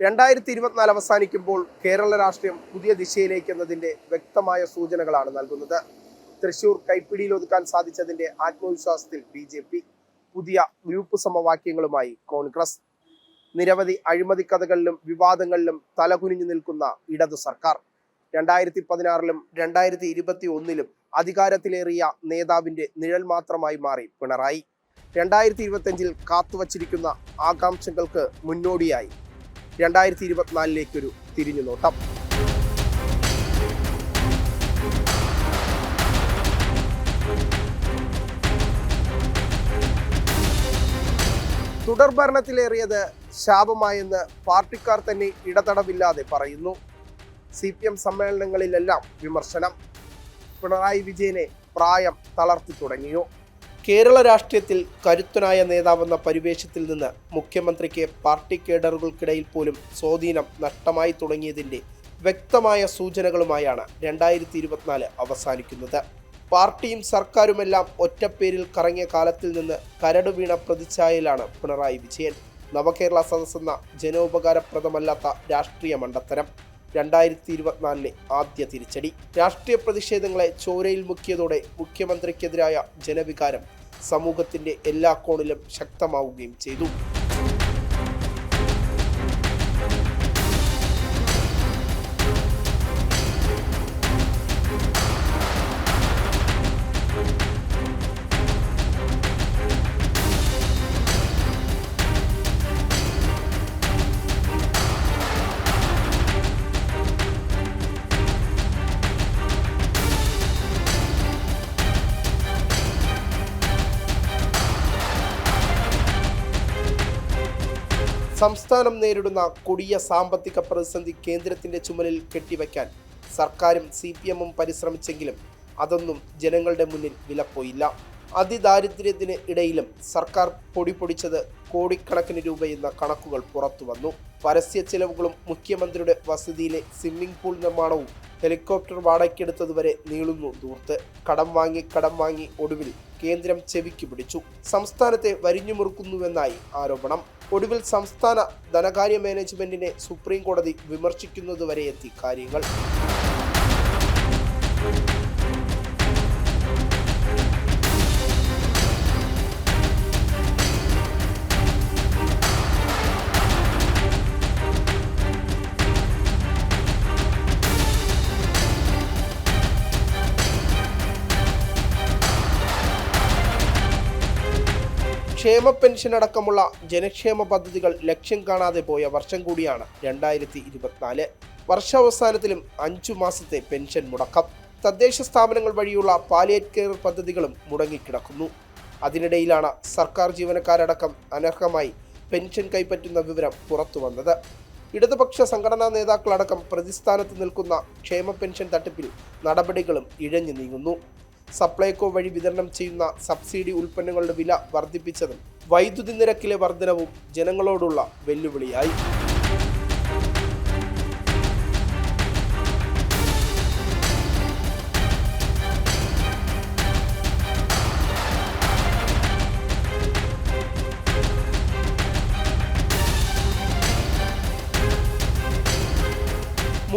2024 അവസാനിക്കുമ്പോൾ കേരള രാഷ്ട്രീയം പുതിയ ദിശയിലേക്ക് എന്നതിന്റെ വ്യക്തമായ സൂചനകളാണ് നൽകുന്നത്. തൃശൂർ കൈപ്പിടിയിൽ ഒതുക്കാൻ സാധിച്ചതിന്റെ ആത്മവിശ്വാസത്തിൽ BJP, പുതിയ ഗ്രൂപ്പ് സമവാക്യങ്ങളുമായി കോൺഗ്രസ്, നിരവധി അഴിമതി കഥകളിലും വിവാദങ്ങളിലും തലകുനിഞ്ഞു നിൽക്കുന്ന ഇടതു സർക്കാർ, 2016-ലും 2021-ലും അധികാരത്തിലേറിയ നേതാവിന്റെ നിഴൽ മാത്രമായി മാറി പിണറായി. 2025-ൽ കാത്തുവച്ചിരിക്കുന്ന ആകാംക്ഷകൾക്ക് മുന്നോടിയായി 2024-ലേക്കൊരു തിരിഞ്ഞുനോട്ടം. തുടർഭരണത്തിലേറിയത് ശാപമായെന്ന് പാർട്ടിക്കാർ തന്നെ ഇടതടവില്ലാതെ പറയുന്നു. CPM സമ്മേളനങ്ങളിലെല്ലാം വിമർശനം. പിണറായി വിജയനെ പ്രായം തളർത്തി തുടങ്ങിയോ? കേരള രാഷ്ട്രീയത്തിൽ കരുത്തനായ നേതാവെന്ന പരിവേഷത്തിൽ നിന്ന് മുഖ്യമന്ത്രിക്ക് പാർട്ടി കേഡറുകൾക്കിടയിൽ പോലും സ്വാധീനം നഷ്ടമായി തുടങ്ങിയതിൻ്റെ വ്യക്തമായ സൂചനകളുമായാണ് 2024 അവസാനിക്കുന്നത്. പാർട്ടിയും സർക്കാരുമെല്ലാം ഒറ്റപ്പേരിൽ കറങ്ങിയ കാലത്തിൽ നിന്ന് കരട് വീണ പ്രതിച്ഛായയിലാണ് പിണറായി വിജയൻ. നവകേരള സദസ്സെന്ന ജനോപകാരപ്രദമല്ലാത്ത രാഷ്ട്രീയ മണ്ടത്തരം 2024-ലെ ആദ്യ തിരിച്ചടി. രാഷ്ട്രീയ പ്രതിഷേധങ്ങളെ ചോരയിൽ മുക്കിയതോടെ മുഖ്യമന്ത്രിക്കെതിരായ ജനവികാരം സമൂഹത്തിന്റെ എല്ലാ കോണിലും ശക്തമാവുകയും ചെയ്തു. സംസ്ഥാനം നേരിടുന്ന കൊടിയ സാമ്പത്തിക പ്രതിസന്ധി കേന്ദ്രത്തിന്റെ ചുമലിൽ കെട്ടിവയ്ക്കാൻ സർക്കാരും CPM-ഉം പരിശ്രമിച്ചെങ്കിലും അതൊന്നും ജനങ്ങളുടെ മുന്നിൽ വിലപ്പോയില്ല. അതിദാരിദ്ര്യത്തിന് ഇടയിലും സർക്കാർ പൊടിപൊടിച്ചത് കോടിക്കണക്കിന് രൂപയെന്ന കണക്കുകൾ പുറത്തു വന്നു. പരസ്യ ചെലവുകളും മുഖ്യമന്ത്രിയുടെ വസതിയിലെ സ്വിമ്മിംഗ് പൂൾ നിർമ്മാണവും ഹെലികോപ്റ്റർ വാടകയ്ക്കെടുത്തതുവരെ നീളുന്നു ദൂർത്ത്. കടം വാങ്ങി ഒടുവിൽ കേന്ദ്രം ചെവിക്ക് പിടിച്ചു. സംസ്ഥാനത്തെ വരിഞ്ഞുമുറുക്കുന്നുവെന്നായി ആരോപണം. ഒടുവിൽ സംസ്ഥാന ധനകാര്യ മാനേജ്മെന്റിനെ സുപ്രീം കോടതി വിമർശിക്കുന്നതുവരെ എത്തി കാര്യങ്ങൾ. ക്ഷേമ പെൻഷൻ അടക്കമുള്ള ജനക്ഷേമ പദ്ധതികൾ ലക്ഷ്യം കാണാതെ പോയ വർഷം കൂടിയാണ് 2024. വർഷാവസാനത്തിലും 5 മാസത്തെ പെൻഷൻ മുടക്കം. തദ്ദേശ സ്ഥാപനങ്ങൾ വഴിയുള്ള പാലിയേറ്റ് കെയർ പദ്ധതികളും മുടങ്ങിക്കിടക്കുന്നു. അതിനിടയിലാണ് സർക്കാർ ജീവനക്കാരടക്കം അനർഹമായി പെൻഷൻ കൈപ്പറ്റുന്ന വിവരം പുറത്തു വന്നത്. ഇടതുപക്ഷ സംഘടനാ നേതാക്കളടക്കം പ്രതിസ്ഥാനത്ത് നിൽക്കുന്ന ക്ഷേമ പെൻഷൻ തട്ടിപ്പിൽ നടപടികളും ഇഴഞ്ഞു നീങ്ങുന്നു. സപ്ലൈകോ വഴി വിതരണം ചെയ്യുന്ന സബ്സിഡി ഉൽപ്പന്നങ്ങളുടെ വില വർദ്ധിപ്പിച്ചതും വൈദ്യുതി നിരക്കിലെ വർധനവും ജനങ്ങളോടുള്ള വെല്ലുവിളിയായി.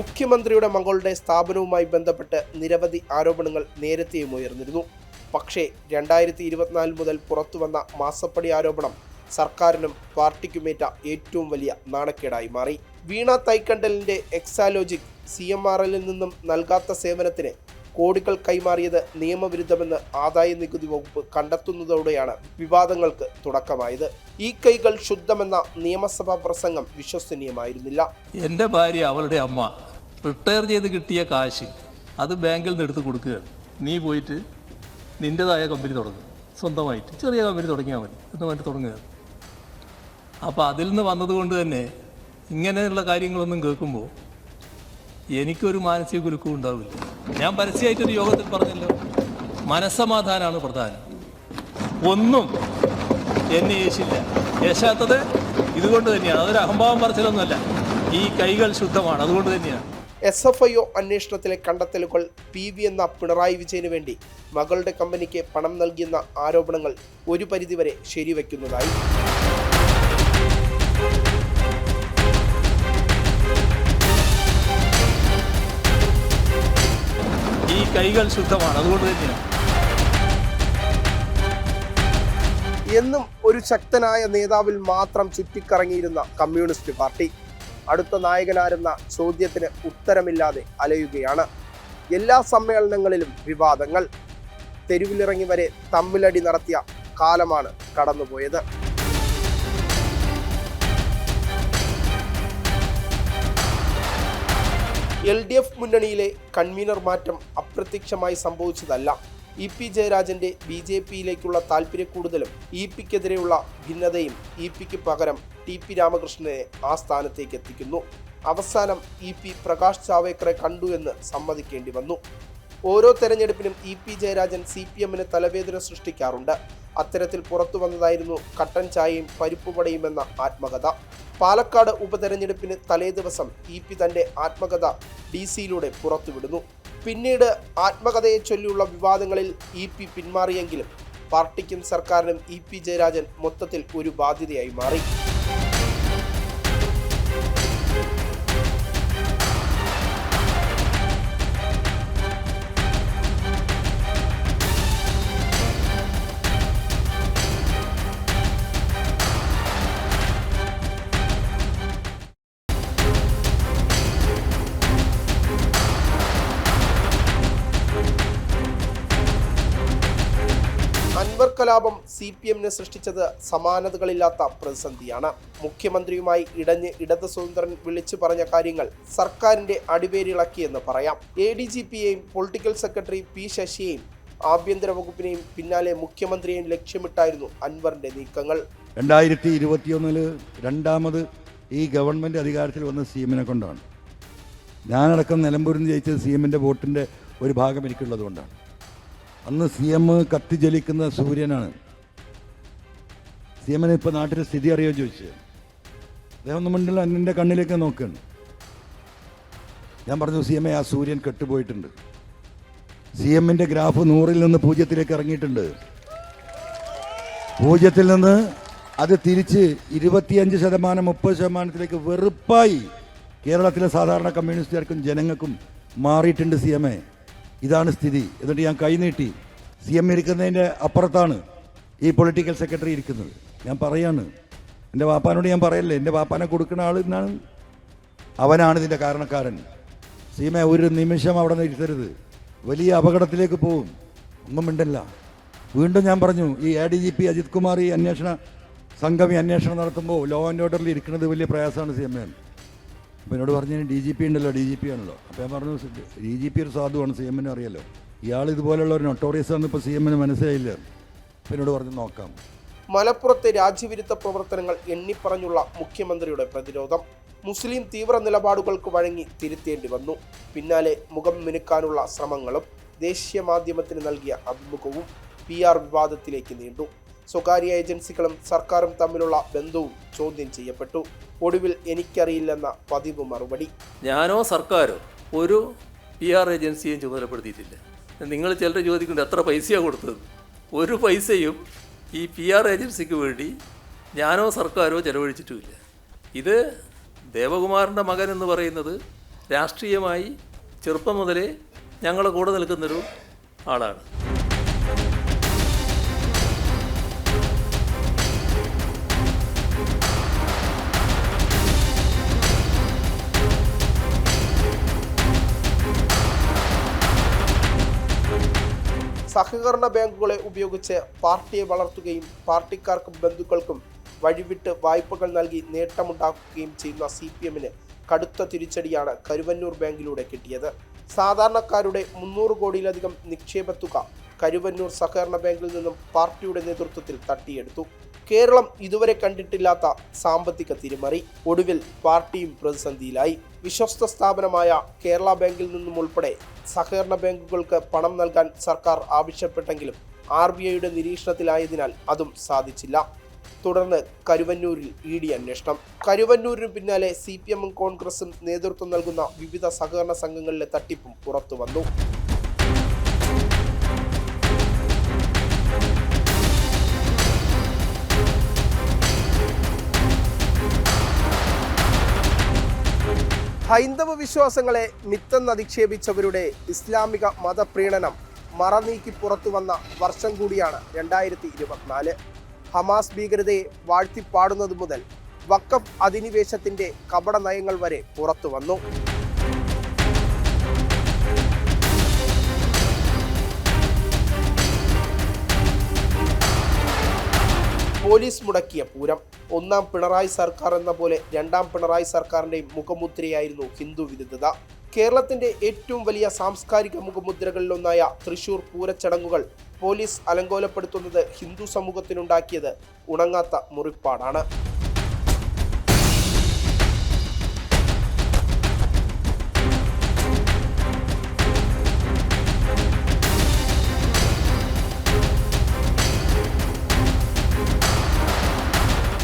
മുഖ്യമന്ത്രിയുടെ മകളുടെ സ്ഥാപനവുമായി ബന്ധപ്പെട്ട് നിരവധി ആരോപണങ്ങൾ നേരത്തെയും ഉയർന്നിരുന്നു. പക്ഷേ 2024 മുതൽ പുറത്തുവന്ന മാസപ്പടി ആരോപണം സർക്കാരിനും പാർട്ടിക്കുമേറ്റ ഏറ്റവും വലിയ നാണക്കേടായി മാറി. വീണ തൈക്കണ്ടലിന്റെ എക്സാലോജിക് CMRL-ൽ നിന്നും നൽകാത്ത സേവനത്തിന് കോടികൾ കൈമാറിയത് നിയമവിരുദ്ധമെന്ന് ആദായ നികുതി വകുപ്പ് കണ്ടെത്തുന്നതോടെയാണ് വിവാദങ്ങൾക്ക് തുടക്കമായത്. ഈ കൈകൾ ശുദ്ധമെന്ന നിയമസഭാ പ്രസംഗം വിശ്വസനീയമായിരുന്നില്ല. എൻ്റെ ഭാര്യ അവളുടെ അമ്മ റിട്ടയർ ചെയ്ത് കിട്ടിയ കാശ് അത് ബാങ്കിൽ നിന്ന് എടുത്ത് കൊടുക്കുകയാണ്. നീ പോയിട്ട് നിൻ്റെതായ കമ്പനി തുടങ്ങുക, സ്വന്തമായിട്ട് ചെറിയ കമ്പനി തുടങ്ങിയാൽ മതി എന്ന് പറഞ്ഞിട്ട് തുടങ്ങുകയാണ്. അപ്പോൾ അതിൽ നിന്ന് വന്നതുകൊണ്ട് തന്നെ ഇങ്ങനെയുള്ള കാര്യങ്ങളൊന്നും കേൾക്കുമ്പോൾ എനിക്കൊരു മാനസിക കുലുക്കവും ഉണ്ടാവില്ല. ഞാൻ പരസ്യമായിട്ടൊരു യോഗത്തിൽ പറഞ്ഞല്ലോ, മനസ്സമാധാനമാണ് പ്രധാനം. ഒന്നും എന്നെ യേശില്ല. യേശാത്തത് ഇതുകൊണ്ട് തന്നെയാണ്. അതൊരു അഹംഭാവം പറച്ചിലൊന്നുമല്ല. ഈ കൈകൾ ശുദ്ധമാണ്, അതുകൊണ്ട് തന്നെയാണ്. SFIO അന്വേഷണത്തിലെ കണ്ടെത്തലുകൾ PV എന്ന പിണറായി വിജയന് വേണ്ടി മകളുടെ കമ്പനിക്ക് പണം നൽകിയെന്ന ആരോപണങ്ങൾ ഒരു പരിധിവരെ ശരിവെക്കുന്നതായി. കൈകൾ ശുദ്ധമാണ്. അതുകൊണ്ട് തന്നെയാണ് എന്നും ഒരു ശക്തനായ നേതാവിൽ മാത്രം ചുറ്റിക്കറങ്ങിയിരുന്ന കമ്മ്യൂണിസ്റ്റ് പാർട്ടി അടുത്ത നായകനാരെന്ന ചോദ്യത്തിന് ഉത്തരമില്ലാതെ അലയുകയാണ്. എല്ലാ സമ്മേളനങ്ങളിലും വിവാദങ്ങൾ, തെരുവിലിറങ്ങി വരെ തമ്മിലടി നടത്തിയ കാലമാണ് കടന്നുപോയത്. LDF മുന്നണിയിലെ കൺവീനർ മാറ്റം അപ്രത്യക്ഷമായി സംഭവിച്ചതല്ല. EP ജയരാജന്റെ BJPയിലേക്കുള്ള താല്പര്യക്കൂടുതലും EPക്കെതിരെയുള്ള ഭിന്നതയും EPക്ക് പകരം TP രാമകൃഷ്ണനെ ആ സ്ഥാനത്തേക്ക് എത്തിക്കുന്നു. അവസാനം EP പ്രകാശ് ജാവേക്കറെ കണ്ടു എന്ന് സമ്മതിക്കേണ്ടി വന്നു. ഓരോ തെരഞ്ഞെടുപ്പിനും EP ജയരാജൻ CPMന് തലവേദന സൃഷ്ടിക്കാറുണ്ട്. അത്തരത്തിൽ പുറത്തു വന്നതായിരുന്നു കട്ടൻ ചായയും പരിപ്പുവടയും എന്ന ആത്മകഥ. പാലക്കാട് ഉപതെരഞ്ഞെടുപ്പിന് തലേദിവസം EP തന്റെ ആത്മകഥ DC-യിലൂടെ പുറത്തുവിടുന്നു. പിന്നീട് ആത്മകഥയെ ചൊല്ലിയുള്ള വിവാദങ്ങളിൽ EP പിന്മാറിയെങ്കിലും പാർട്ടിക്കും സർക്കാരിനും EP ജയരാജൻ മൊത്തത്തിൽ ഒരു ബാധ്യതയായി മാറി. അൻവർ കലാപം CPMന് സൃഷ്ടിച്ചത് സമാനതകളില്ലാത്ത പ്രതിസന്ധിയാണ്. മുഖ്യമന്ത്രിയുമായി ഇടഞ്ഞ് ഇടത് സ്വതന്ത്രൻ വിളിച്ചു പറഞ്ഞ കാര്യങ്ങൾ സർക്കാരിന്റെ അടിവേരിളക്കിയെന്ന് പറയാം. ADGPയെയും പൊളിറ്റിക്കൽ സെക്രട്ടറി P ശശിയെയും ആഭ്യന്തര വകുപ്പിനെയും പിന്നാലെ മുഖ്യമന്ത്രിയെയും ലക്ഷ്യമിട്ടായിരുന്നു അൻവറിന്റെ നീക്കങ്ങൾ. 2021 രണ്ടാമത് ഈ ഗവൺമെൻറ് അധികാരത്തിൽ വന്ന CM-നെ കൊണ്ടാണ്. ഞാനടക്കം നിലമ്പൂരിൽ നിന്ന് ജയിച്ചത് CM-ൻ്റെ വോട്ടിൻ്റെ ഒരു ഭാഗം എനിക്കുള്ളത് കൊണ്ടാണ്. അന്ന് CM കത്തിജ്വലിക്കുന്ന സൂര്യനാണ്. CM-ന് ഇപ്പോൾ നാട്ടിലെ സ്ഥിതി അറിയോ ചോദിച്ചത്. അദ്ദേഹം ഒന്നും മിണ്ടില്ല, എൻ്റെ കണ്ണിലേക്ക് നോക്കുകയാണ്. ഞാൻ പറഞ്ഞു, CM-യെ ആ സൂര്യൻ കെട്ടുപോയിട്ടുണ്ട്. CM-ൻ്റെ ഗ്രാഫ് 100-ൽ നിന്ന് 0-ലേക്ക് ഇറങ്ങിയിട്ടുണ്ട്. 0-ൽ നിന്ന് അത് തിരിച്ച് 25%, 30%-ലേക്ക് വെറുപ്പായി കേരളത്തിലെ സാധാരണ കമ്മ്യൂണിസ്റ്റുകാർക്കും ജനങ്ങൾക്കും മാറിയിട്ടുണ്ട് CM-യെ. ഇതാണ് സ്ഥിതി. എന്നിട്ട് ഞാൻ കൈനീട്ടി. CM ഇരിക്കുന്നതിൻ്റെ അപ്പുറത്താണ് ഈ പൊളിറ്റിക്കൽ സെക്രട്ടറി ഇരിക്കുന്നത്. ഞാൻ പറയാണ്, എൻ്റെ വാപ്പാനോട് ഞാൻ പറയല്ലേ, എൻ്റെ വാപ്പാനെ കൊടുക്കുന്ന ആൾ എന്നാണ്, അവനാണ് ഇതിൻ്റെ കാരണക്കാരൻ. CM ഒരു നിമിഷം അവിടെ നിന്ന് ഇരുത്തരുത്, വലിയ അപകടത്തിലേക്ക് പോവും. ഒന്നും മിണ്ടല്ല. വീണ്ടും ഞാൻ പറഞ്ഞു, ഈ ADGP അജിത് കുമാർ ഈ അന്വേഷണ സംഘം അന്വേഷണം നടത്തുമ്പോൾ ലോ ആൻഡ് ഓർഡറിൽ ഇരിക്കുന്നത് വലിയ പ്രയാസമാണ് CM. അപ്പോൾ എന്നോട് പറഞ്ഞു, DGP ഉണ്ടല്ലോ, DGP ആണല്ലോ. അപ്പോൾ ഞാൻ പറഞ്ഞു, DGP ഒരു സാധുവാണ്, CM-ന് അറിയാലോ. ഇയാൾ ഇതുപോലുള്ള ഒരു നൊട്ടോറിയസ് ആണെന്ന് ഇപ്പോൾ CM-ന് മനസ്സിലായില്ല. അപ്പോൾ എന്നോട് പറഞ്ഞു, നോക്കാം. മലപ്പുറത്തെ രാജ്യവിരുദ്ധ പ്രവർത്തനങ്ങൾ എണ്ണിപ്പറഞ്ഞുള്ള മുഖ്യമന്ത്രിയുടെ പ്രതിരോധം. മുസ്ലിം തീവ്ര നിലപാടുകൾക്ക് വഴങ്ങി തിരുത്തേണ്ടി വന്നു. പിന്നാലെ മുഖം മിനുക്കാനുള്ള ശ്രമങ്ങളും ദേശീയ മാധ്യമത്തിന് നൽകിയ അഭിമുഖവും PR വിവാദത്തിലേക്ക് നീണ്ടു. സ്വകാര്യ ഏജൻസികളും സർക്കാരും തമ്മിലുള്ള ബന്ധവും ചോദ്യം ചെയ്യപ്പെട്ടു. ഒടുവിൽ എനിക്കറിയില്ലെന്ന പതിവ് മറുപടി. ഞാനോ സർക്കാരോ ഒരു PR ഏജൻസിയും ചുമതലപ്പെടുത്തിയിട്ടില്ല. നിങ്ങൾ ചിലർ ചോദിക്കുന്നുണ്ട് എത്ര പൈസയാണ് കൊടുത്തത്. ഒരു പൈസയും ഈ PR ഏജൻസിക്ക് വേണ്ടി ഞാനോ സർക്കാരോ ചെലവഴിച്ചിട്ടുമില്ല. ഇത് ദേവകുമാറിൻ്റെ മകൻ എന്ന് പറയുന്നത് രാഷ്ട്രീയമായി ചെറുപ്പം മുതലേ ഞങ്ങളുടെ കൂടെ നിൽക്കുന്നൊരു ആളാണ്. സഹകരണ ബാങ്കുകളെ ഉപയോഗിച്ച് പാർട്ടിയെ വളർത്തുകയും പാർട്ടിക്കാർക്കും ബന്ധുക്കൾക്കും വഴിവിട്ട് വായ്പകൾ നൽകി നേട്ടമുണ്ടാക്കുകയും ചെയ്യുന്ന CPMന് കടുത്ത തിരിച്ചടിയാണ് കരുവന്നൂർ ബാങ്കിലൂടെ കിട്ടിയത്. സാധാരണക്കാരുടെ 300 കോടിയിലധികം നിക്ഷേപത്തുക കരുവന്നൂർ സഹകരണ ബാങ്കിൽ നിന്നും പാർട്ടിയുടെ നേതൃത്വത്തിൽ തട്ടിയെടുത്തു. കേരളം ഇതുവരെ കണ്ടിട്ടില്ലാത്ത സാമ്പത്തിക തിരിമറി. ഒടുവിൽ പാർട്ടിയും പ്രതിസന്ധിയിലായി. വിശ്വസ്ത സ്ഥാപനമായ കേരള ബാങ്കിൽ നിന്നും ഉൾപ്പെടെ സഹകരണ ബാങ്കുകൾക്ക് പണം നൽകാൻ സർക്കാർ ആവശ്യപ്പെട്ടെങ്കിലും RBIയുടെ നിരീക്ഷണത്തിലായതിനാൽ അതും സാധിച്ചില്ല. തുടർന്ന് കരുവന്നൂരിൽ ED അന്വേഷണം. കരുവന്നൂരിന് പിന്നാലെ CPMും കോൺഗ്രസും നേതൃത്വം നൽകുന്ന വിവിധ സഹകരണ സംഘങ്ങളിലെ തട്ടിപ്പും പുറത്തു വന്നു. ഹൈന്ദവ വിശ്വാസങ്ങളെ മിത്തെന്നധിക്ഷേപിച്ചവരുടെ ഇസ്ലാമിക മതപ്രീണനം മറനീക്കി പുറത്തു വന്ന വർഷം കൂടിയാണ് 2024. ഹമാസ് ഭീകരതയെ വാഴ്ത്തിപ്പാടുന്നത് മുതൽ വഖഫ് അധിനിവേശത്തിന്റെ കപട നയങ്ങൾ വരെ പുറത്തു വന്നു. പോലീസ് മുടക്കിയ പൂരം. ഒന്നാം പിണറായി സർക്കാർ എന്ന പോലെ രണ്ടാം പിണറായി സർക്കാരിന്റെ മുഖമുദ്രയായിരുന്നു ഹിന്ദു വിരുദ്ധത. കേരളത്തിന്റെ ഏറ്റവും വലിയ സാംസ്കാരിക മുഖമുദ്രകളിലൊന്നായ തൃശൂർ പൂരച്ചടങ്ങുകൾ പോലീസ് അലങ്കോലപ്പെടുത്തുന്നത് ഹിന്ദു സമൂഹത്തിനുണ്ടാക്കിയത് ഉണങ്ങാത്ത മുറിപ്പാടാണ്.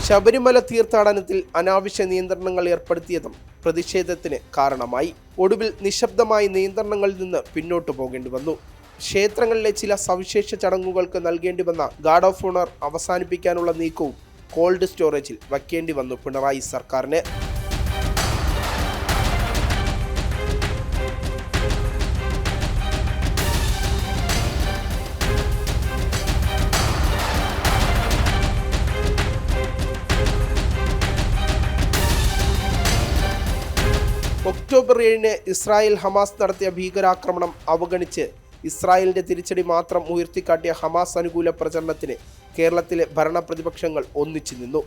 ശബരിമല തീർത്ഥാടനത്തിൽ അനാവശ്യ നിയന്ത്രണങ്ങൾ ഏർപ്പെടുത്തിയതും പ്രതിഷേധത്തിന് കാരണമായി. ഒടുവിൽ നിശബ്ദമായി നിയന്ത്രണങ്ങളിൽ നിന്ന് പിന്നോട്ടു പോകേണ്ടി വന്നു. ക്ഷേത്രങ്ങളിലെ ചില സവിശേഷ ചടങ്ങുകൾക്ക് നൽകേണ്ടി വന്ന ഗാർഡ് ഓഫ് ഓണർ അവസാനിപ്പിക്കാനുള്ള നീക്കവും കോൾഡ് സ്റ്റോറേജിൽ വയ്ക്കേണ്ടി വന്നു പിണറായി സർക്കാരിന്. ഒക്ടോബർ 7 ഇസ്രായേൽ ഹമാസ് നടത്തിയ ഭീകരാക്രമണം അവഗണിച്ച് ഇസ്രായേലിന്റെ തിരിച്ചടി മാത്രം ഉയർത്തിക്കാട്ടിയ ഹമാസ് അനുകൂല പ്രചരണത്തിന് കേരളത്തിലെ ഭരണപ്രതിപക്ഷങ്ങൾ ഒന്നിച്ചു നിന്നു.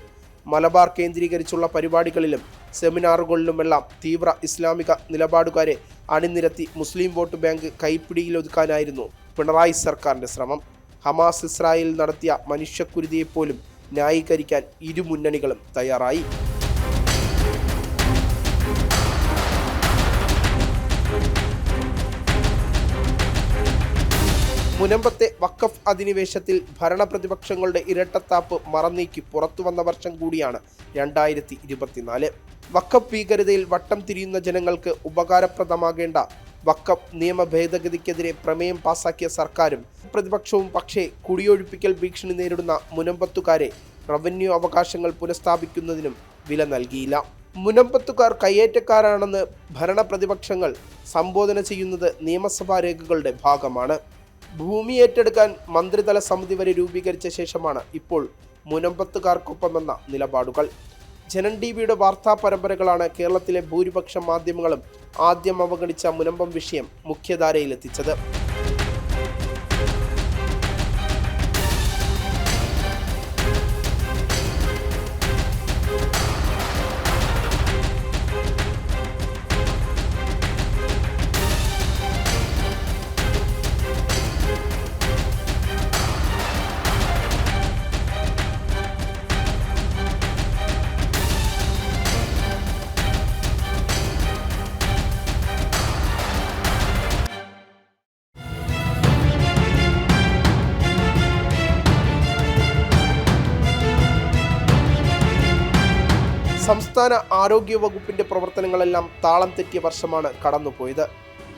മലബാർ കേന്ദ്രീകരിച്ചുള്ള പരിപാടികളിലും സെമിനാറുകളിലുമെല്ലാം തീവ്ര ഇസ്ലാമിക നിലപാടുകാരെ അണിനിരത്തി മുസ്ലിം വോട്ട് ബാങ്ക് കൈപ്പിടിയിലൊതുക്കാനായിരുന്നു പിണറായി സർക്കാരിന്റെ ശ്രമം. ഹമാസ് ഇസ്രായേൽ നടത്തിയ മനുഷ്യക്കുരുതിയെപ്പോലും ന്യായീകരിക്കാൻ ഇരു മുന്നണികളും തയ്യാറായി. മുനമ്പത്തെ വഖഫ് അധിനിവേശത്തിൽ ഭരണപ്രതിപക്ഷങ്ങളുടെ ഇരട്ടത്താപ്പ് മറന്നീക്കി പുറത്തു വന്ന വർഷം കൂടിയാണ് 2024. വഖഫ് ഭീകരതയിൽ വട്ടം തിരിയുന്ന ജനങ്ങൾക്ക് ഉപകാരപ്രദമാകേണ്ട വഖഫ് നിയമ ഭേദഗതിക്കെതിരെ പ്രമേയം പാസാക്കിയ സർക്കാരും പ്രതിപക്ഷവും പക്ഷേ കുടിയൊഴിപ്പിക്കൽ ഭീഷണി നേരിടുന്ന മുനമ്പത്തുകാരെ റവന്യൂ അവകാശങ്ങൾ പുനഃസ്ഥാപിക്കുന്നതിനും വില നൽകിയില്ല. മുനമ്പത്തുകാർ കയ്യേറ്റക്കാരാണെന്ന് ഭരണപ്രതിപക്ഷങ്ങൾ സംബോധന ചെയ്യുന്നത് നിയമസഭാ രേഖകളുടെ ഭാഗമാണ്. ഭൂമി ഏറ്റെടുക്കാൻ മന്ത്രിതല സമിതി വരെ രൂപീകരിച്ച ശേഷമാണ് ഇപ്പോൾ മുനമ്പത്തുകാർക്കൊപ്പമെന്ന നിലപാടുകൾ. ജനൻ ടിവിയുടെ വാർത്താ പരമ്പരകളാണ് കേരളത്തിലെ ഭൂരിപക്ഷം മാധ്യമങ്ങളും ആദ്യം അവഗണിച്ച മുനമ്പം വിഷയം മുഖ്യധാരയിലെത്തിച്ചത്. സംസ്ഥാന ആരോഗ്യ വകുപ്പിന്റെ പ്രവർത്തനങ്ങളെല്ലാം താളം തെറ്റിയ വർഷമാണ് കടന്നുപോയത്.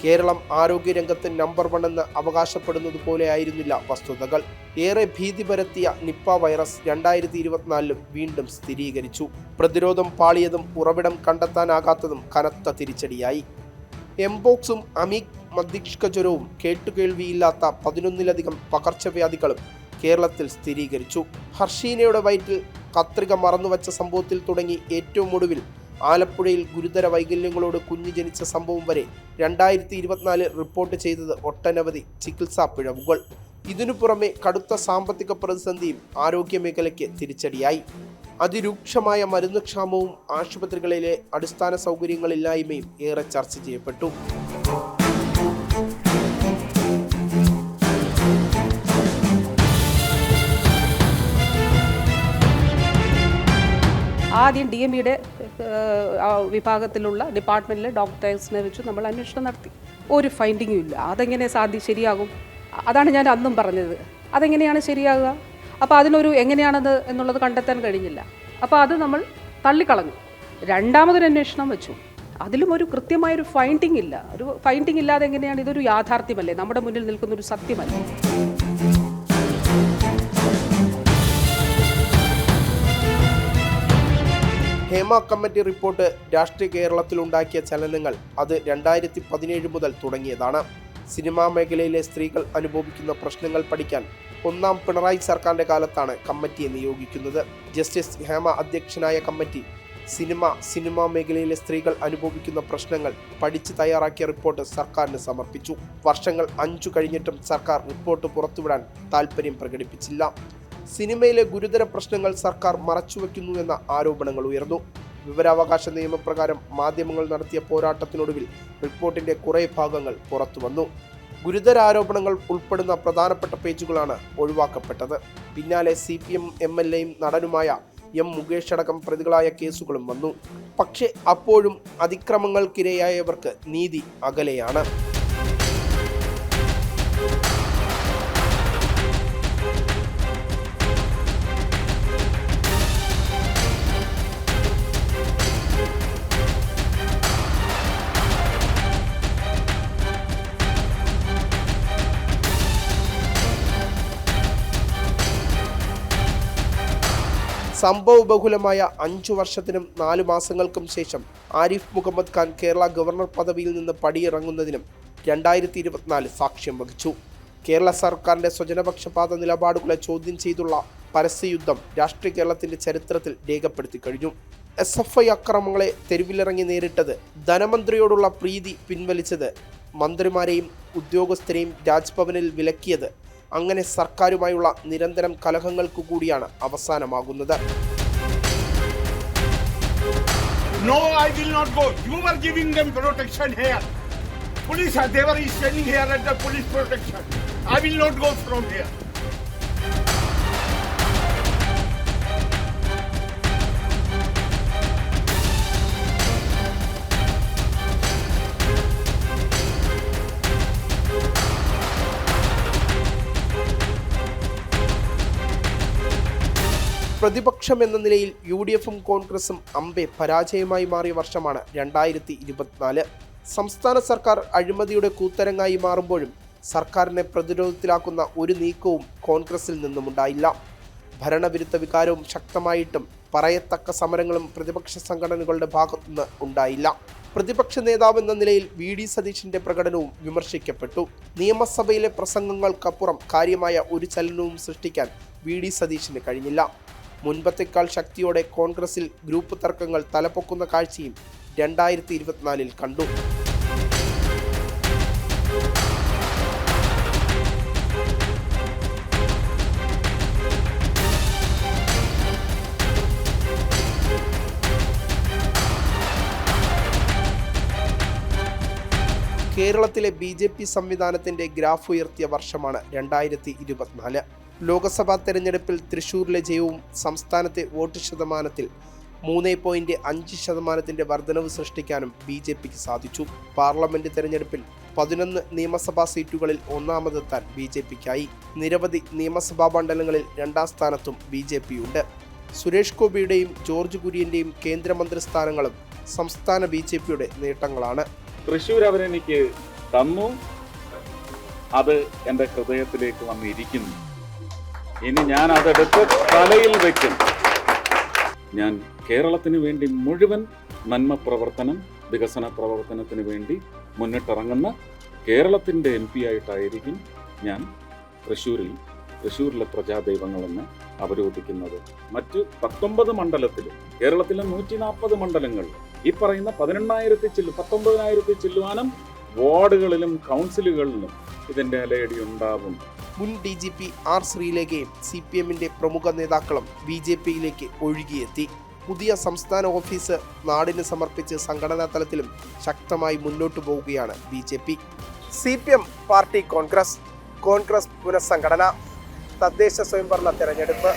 കേരളം ആരോഗ്യരംഗത്ത് നമ്പർ 1 എന്ന് അവകാശപ്പെടുന്നത് പോലെ ആയിരുന്നില്ല വസ്തുതകൾ. ഏറെ ഭീതി പരത്തിയ നിപ്പ വൈറസ് 2024 വീണ്ടും സ്ഥിരീകരിച്ചു. പ്രതിരോധം പാളിയതും ഉറവിടം കണ്ടെത്താനാകാത്തതും കനത്ത തിരിച്ചടിയായി. എംപോക്സും അമീബ് മസ്തിഷ്ക ജ്വരവും കേട്ടുകേൾവിയില്ലാത്ത 11ലധികം പകർച്ചവ്യാധികളും കേരളത്തിൽ സ്ഥിരീകരിച്ചു. ഹർഷീനയുടെ വയറ്റിൽ കത്രിക മറന്നുവച്ച സംഭവത്തിൽ തുടങ്ങി ഏറ്റവും ഒടുവിൽ ആലപ്പുഴയിൽ ഗുരുതര വൈകല്യങ്ങളോട് കുഞ്ഞ് ജനിച്ച സംഭവം വരെ 2024 റിപ്പോർട്ട് ചെയ്തത് ഒട്ടനവധി ചികിത്സാ പിഴവുകൾ. ഇതിനു പുറമെ കടുത്ത സാമ്പത്തിക പ്രതിസന്ധിയും ആരോഗ്യമേഖലയ്ക്ക് തിരിച്ചടിയായി. അതിരൂക്ഷമായ മരുന്ന് ക്ഷാമവും ആശുപത്രികളിലെ അടിസ്ഥാന സൗകര്യങ്ങളില്ലായ്മയും ഏറെ ചർച്ച ചെയ്യപ്പെട്ടു. ആദ്യം DMEയുടെ വിഭാഗത്തിലുള്ള ഡിപ്പാർട്ട്മെൻറ്റിലെ ഡോക്ടേഴ്സിനെ വെച്ച് നമ്മൾ അന്വേഷണം നടത്തി. ഒരു ഫൈൻഡിങ്ങും ഇല്ല. അതെങ്ങനെ ശരിയാകും? അതാണ് ഞാൻ അന്നും പറഞ്ഞത്. അതെങ്ങനെയാണ് ശരിയാകുക? അപ്പോൾ അതിനൊരു എങ്ങനെയാണത് എന്നുള്ളത് കണ്ടെത്താൻ കഴിഞ്ഞില്ല. അപ്പോൾ അത് നമ്മൾ തള്ളിക്കളഞ്ഞു. രണ്ടാമതൊരു അന്വേഷണം വെച്ചു. അതിലും ഒരു കൃത്യമായൊരു ഫൈൻഡിങ് ഇല്ല. ഒരു ഫൈൻഡിങ് ഇല്ലാതെ എങ്ങനെയാണ്? ഇതൊരു യാഥാർത്ഥ്യമല്ലേ? നമ്മുടെ മുന്നിൽ നിൽക്കുന്നൊരു സത്യമല്ലേ? ഹേമ കമ്മിറ്റി റിപ്പോർട്ട് രാഷ്ട്രീയ കേരളത്തിലുണ്ടാക്കിയ ചലനങ്ങൾ അത് 2017 മുതൽ തുടങ്ങിയതാണ്. സിനിമാ മേഖലയിലെ സ്ത്രീകൾ അനുഭവിക്കുന്ന പ്രശ്നങ്ങൾ പഠിക്കാൻ ഒന്നാം പിണറായി സർക്കാരിന്റെ കാലത്താണ് കമ്മിറ്റിയെ നിയോഗിക്കുന്നത്. ജസ്റ്റിസ് ഹേമ അധ്യക്ഷനായ കമ്മിറ്റി സിനിമാ മേഖലയിലെ സ്ത്രീകൾ അനുഭവിക്കുന്ന പ്രശ്നങ്ങൾ പഠിച്ച് തയ്യാറാക്കിയ റിപ്പോർട്ട് സർക്കാരിന് സമർപ്പിച്ചു. വർഷങ്ങൾ 5 കഴിഞ്ഞിട്ടും സർക്കാർ റിപ്പോർട്ട് പുറത്തുവിടാൻ താൽപ്പര്യം പ്രകടിപ്പിച്ചില്ല. സിനിമയിലെ ഗുരുതര പ്രശ്നങ്ങൾ സർക്കാർ മറച്ചുവെക്കുന്നുവെന്ന ആരോപണങ്ങൾ ഉയർന്നു. വിവരാവകാശ നിയമപ്രകാരം മാധ്യമങ്ങൾ നടത്തിയ പോരാട്ടത്തിനൊടുവിൽ റിപ്പോർട്ടിന്റെ കുറേ ഭാഗങ്ങൾ പുറത്തുവന്നു. ഗുരുതര ആരോപണങ്ങൾ ഉൾപ്പെടുന്ന പ്രധാനപ്പെട്ട പേജുകളാണ് ഒഴിവാക്കപ്പെട്ടത്. പിന്നാലെ CPM MLAയും നടനുമായ M. മുകേഷ് അടക്കം പ്രതികളായ കേസുകളും വന്നു. പക്ഷേ അപ്പോഴും അതിക്രമങ്ങൾക്കിരയായവർക്ക് നീതി അകലെയാണ്. സംഭവബഹുലമായ 5 വർഷത്തിനും 4 മാസങ്ങൾക്കും ശേഷം ആരിഫ് മുഹമ്മദ് ഖാൻ കേരള ഗവർണർ പദവിയിൽ നിന്ന് പടിയിറങ്ങുന്നതിനും 2024 സാക്ഷ്യം വഹിച്ചു. കേരള സർക്കാരിന്റെ സ്വജനപക്ഷപാത നിലപാടുകളെ ചോദ്യം ചെയ്തുള്ള പരസ്യയുദ്ധം രാഷ്ട്രീയ കേരളത്തിന്റെ ചരിത്രത്തിൽ രേഖപ്പെടുത്തി കഴിഞ്ഞു. SFI അക്രമങ്ങളെ തെരുവിലിറങ്ങി നേരിട്ടത്, ധനമന്ത്രിയോടുള്ള പ്രീതി പിൻവലിച്ചത്, മന്ത്രിമാരെയും ഉദ്യോഗസ്ഥരെയും രാജ്ഭവനിൽ വിലക്കിയത്, അങ്ങനെ സർക്കാരുമായുള്ള നിരന്തരം കലഹങ്ങൾക്ക് കൂടിയാണ് അവസാനമാകുന്നത്. No, I will not go. You were giving them protection here. Police, they were standing here at the police protection. I will not go from here. പ്രതിപക്ഷം എന്ന നിലയിൽ UDFും കോൺഗ്രസും അമ്പെ പരാജയമായി മാറിയ വർഷമാണ് 2024. സംസ്ഥാന സർക്കാർ അഴിമതിയുടെ കൂത്തരങ്ങായി മാറുമ്പോഴും സർക്കാരിനെ പ്രതിരോധത്തിലാക്കുന്ന ഒരു നീക്കവും കോൺഗ്രസിൽ നിന്നുമുണ്ടായില്ല. ഭരണവിരുദ്ധ വികാരവും ശക്തമായിട്ടും പറയത്തക്ക സമരങ്ങളും പ്രതിപക്ഷ സംഘടനകളുടെ ഭാഗത്തുനിന്ന് ഉണ്ടായില്ല. പ്രതിപക്ഷ നേതാവെന്ന നിലയിൽ VD സതീശന്റെ പ്രകടനവും വിമർശിക്കപ്പെട്ടു. നിയമസഭയിലെ പ്രസംഗങ്ങൾക്കപ്പുറം കാര്യമായ ഒരു ചലനവും സൃഷ്ടിക്കാൻ VD സതീശന് കഴിഞ്ഞില്ല. മുൻപത്തേക്കാൾ ശക്തിയോടെ കോൺഗ്രസിൽ ഗ്രൂപ്പ് തർക്കങ്ങൾ തലപ്പൊക്കുന്ന കാഴ്ചയും 2024 കണ്ടു. കേരളത്തിലെ BJP സംവിധാനത്തിന്റെ ഗ്രാഫ് ഉയർത്തിയ വർഷമാണ് 2024. ലോക്സഭാ തെരഞ്ഞെടുപ്പിൽ തൃശൂരിലെ ജയവും സംസ്ഥാനത്തെ വോട്ട് ശതമാനത്തിൽ 3.5% വർധനവ് സൃഷ്ടിക്കാനും BJPക്ക് സാധിച്ചു. പാർലമെന്റ് തെരഞ്ഞെടുപ്പിൽ 11 നിയമസഭാ സീറ്റുകളിൽ ഒന്നാമതെത്താൻ BJPക്കായി. നിരവധി നിയമസഭാ മണ്ഡലങ്ങളിൽ 2ാം സ്ഥാനത്തും BJPയുണ്ട്. സുരേഷ് ഗോപിയുടെയും ജോർജ് കുര്യന്റെയും കേന്ദ്രമന്ത്രി സ്ഥാനങ്ങളും സംസ്ഥാന BJPയുടെ നേട്ടങ്ങളാണ്. തൃശ്ശൂർ അവരെനിക്ക് തന്നു, അത് എൻ്റെ ഹൃദയത്തിലേക്ക് വന്നിരിക്കുന്നു. ഇനി ഞാൻ അതെടുത്ത് തലയിൽ വയ്ക്കും. ഞാൻ കേരളത്തിന് വേണ്ടി മുഴുവൻ നന്മ പ്രവർത്തനം, വികസന പ്രവർത്തനത്തിന് വേണ്ടി മുന്നിട്ടിറങ്ങുന്ന കേരളത്തിൻ്റെ MP ആയിട്ടായിരിക്കും ഞാൻ തൃശ്ശൂരിലെ പ്രജാദൈവങ്ങളെന്ന് അവരോധിക്കുന്നത്. മറ്റ് 19 മണ്ഡലത്തിലും കേരളത്തിലെ 140 മണ്ഡലങ്ങളിൽ ഈ പറയുന്ന 19,000 ചില്ലുവാനം വാർഡുകളിലും കൗൺസിലുകളിലും ഇതിൻ്റെ അലയടി ഉണ്ടാവും. മുൻ DGP R. ശ്രീലേഖയും CPMന്റെ പ്രമുഖ നേതാക്കളും BJPയിലേക്ക് ഒഴുകിയെത്തി. പുതിയ സംസ്ഥാന ഓഫീസ് നാടിന് സമർപ്പിച്ച് സംഘടനാ തലത്തിലും ശക്തമായി മുന്നോട്ടു പോവുകയാണ് BJP. CPM പാർട്ടി കോൺഗ്രസ് പുനഃസംഘടന, തദ്ദേശ സ്വയംഭരണ തെരഞ്ഞെടുപ്പ്.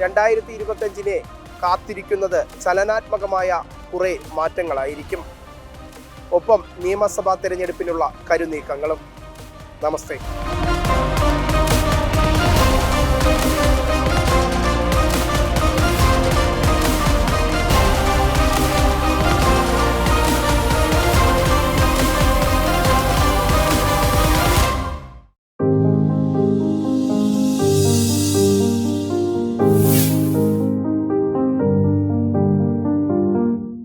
2025 കാത്തിരിക്കുന്നത് ചലനാത്മകമായ കുറേ മാറ്റങ്ങളായിരിക്കും. ഒപ്പം നിയമസഭാ തെരഞ്ഞെടുപ്പിനുള്ള കരുനീക്കങ്ങളും. നമസ്തേ.